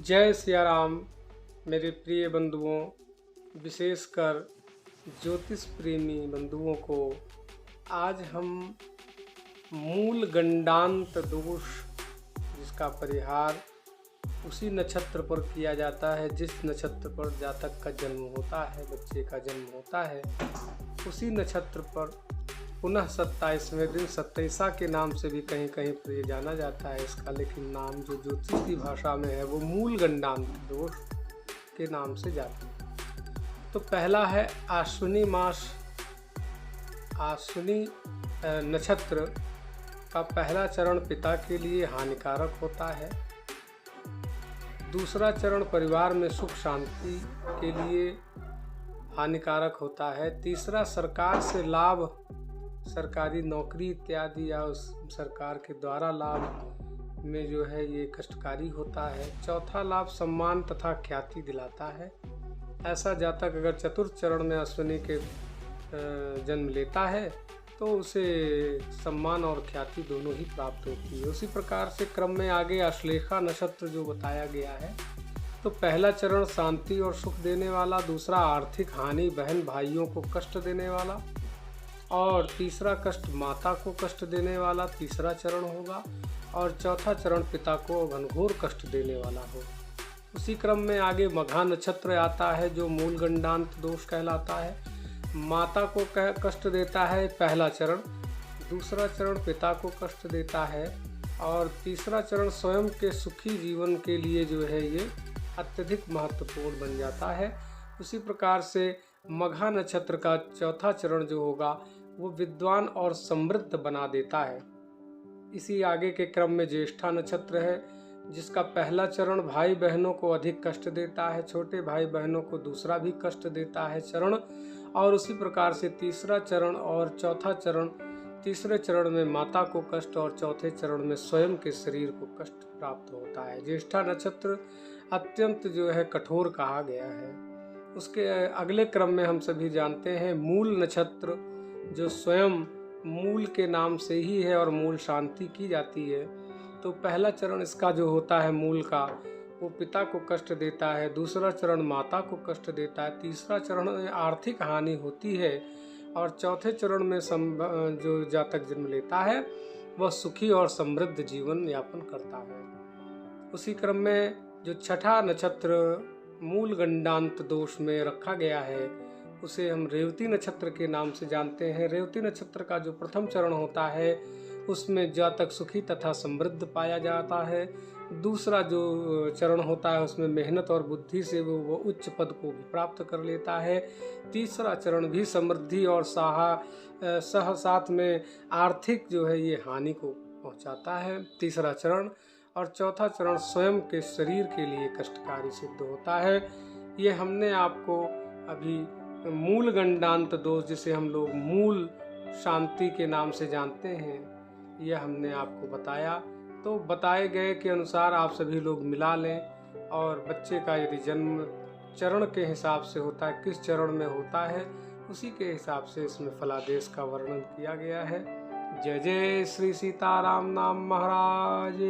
जय सिया राम। मेरे प्रिय बंधुओं, विशेषकर ज्योतिष प्रेमी बंधुओं को आज हम मूल गंडांत दोष जिसका परिहार उसी नक्षत्र पर किया जाता है जिस नक्षत्र पर जातक का जन्म होता है, बच्चे का जन्म होता है, उसी नक्षत्र पर पुनः 27वें दिन सत्ताईसा के नाम से भी कहीं कहीं पर ये जाना जाता है इसका, लेकिन नाम जो ज्योतिष की भाषा में है वो मूल गंडांत दोष के नाम से जाता है। तो पहला है आश्विनी मास। आश्विनी नक्षत्र का पहला चरण पिता के लिए हानिकारक होता है। दूसरा चरण परिवार में सुख शांति के लिए हानिकारक होता है। तीसरा सरकार से लाभ, सरकारी नौकरी इत्यादि या उस सरकार के द्वारा लाभ में जो है ये कष्टकारी होता है। चौथा लाभ सम्मान तथा ख्याति दिलाता है। ऐसा जातक अगर चतुर्थ चरण में अश्विनी के जन्म लेता है तो उसे सम्मान और ख्याति दोनों ही प्राप्त होती है। उसी प्रकार से क्रम में आगे अश्लेषा नक्षत्र जो बताया गया है, तो पहला चरण शांति और सुख देने वाला, दूसरा आर्थिक हानि, बहन भाइयों को कष्ट देने वाला, और तीसरा कष्ट माता को कष्ट देने वाला तीसरा चरण होगा, और चौथा चरण पिता को घनघोर कष्ट देने वाला हो। उसी क्रम में आगे मघा नक्षत्र आता है जो मूल गंडांत दोष कहलाता है। माता को कष्ट देता है पहला चरण, दूसरा चरण पिता को कष्ट देता है, और तीसरा चरण स्वयं के सुखी जीवन के लिए जो है ये अत्यधिक महत्वपूर्ण बन जाता है। उसी प्रकार से मघा नक्षत्र का चौथा चरण जो होगा वो विद्वान और समृद्ध बना देता है। इसी आगे के क्रम में ज्येष्ठा नक्षत्र है जिसका पहला चरण भाई बहनों को अधिक कष्ट देता है, छोटे भाई बहनों को दूसरा भी कष्ट देता है चरण, और उसी प्रकार से तीसरा चरण और चौथा चरण, तीसरे चरण में माता को कष्ट और चौथे चरण में स्वयं के शरीर को कष्ट प्राप्त होता है। ज्येष्ठा नक्षत्र अत्यंत जो है कठोर कहा गया है। उसके अगले क्रम में हम सभी जानते हैं मूल नक्षत्र जो स्वयं मूल के नाम से ही है और मूल शांति की जाती है। तो पहला चरण इसका जो होता है मूल का वो पिता को कष्ट देता है, दूसरा चरण माता को कष्ट देता है, तीसरा चरण में आर्थिक हानि होती है, और चौथे चरण में जो जातक जन्म लेता है वह सुखी और समृद्ध जीवन यापन करता है। उसी क्रम में जो छठा नक्षत्र मूल गंडांत दोष में रखा गया है उसे हम रेवती नक्षत्र के नाम से जानते हैं। रेवती नक्षत्र का जो प्रथम चरण होता है उसमें जातक सुखी तथा समृद्ध पाया जाता है। दूसरा जो चरण होता है उसमें मेहनत और बुद्धि से वो उच्च पद को भी प्राप्त कर लेता है। तीसरा चरण भी समृद्धि और साथ में आर्थिक जो है ये हानि को पहुंचाता है तीसरा चरण, और चौथा चरण स्वयं के शरीर के लिए कष्टकारी सिद्ध होता है। ये हमने आपको अभी मूल गंडांत दोष जिसे हम लोग मूल शांति के नाम से जानते हैं, यह हमने आपको बताया। तो बताए गए के अनुसार आप सभी लोग मिला लें, और बच्चे का यदि जन्म चरण के हिसाब से होता है, किस चरण में होता है, उसी के हिसाब से इसमें फलादेश का वर्णन किया गया है। जय जय श्री सीताराम नाम महाराज।